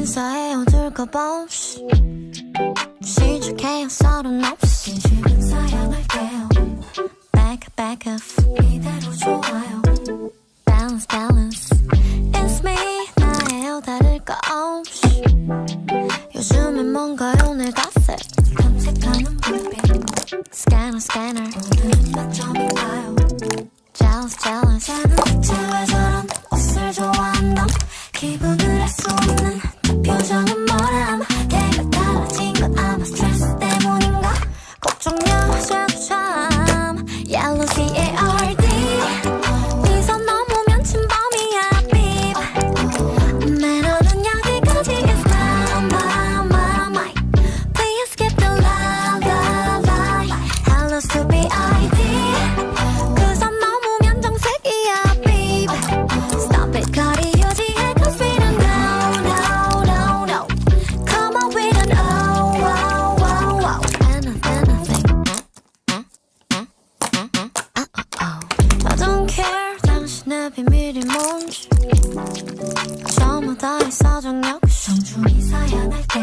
인사해요 둘까봐 시작해요 서른 없이 지금 사양할게요 back off 이대로 좋아요 balance It's me 나예요 다를 거 없이 요즘엔 뭔가요 내 갓set 탐색하는 불빛 scanner 오늘은 몇 점인가요 jealous 나는 대체 왜 저런 옷을 좋아한담 기분을 알 수 없는 그 표정은 뭐람 걔가 달라진 거 아마 스트레스 때문인가 걱정 여자도 참 Yellow C-A-R-D 네 손 넘으면 침범이야 babe 매너는 여기까지 is my Please skip the lie Hello stupid ID 그 손 넘으면 정색이야 babe Stop it 거리 유지해 cause we don't no Come on we don't anything I don't care 당신의 비밀이 뭔지 저마다 이 사정 역시 정중히 사양할게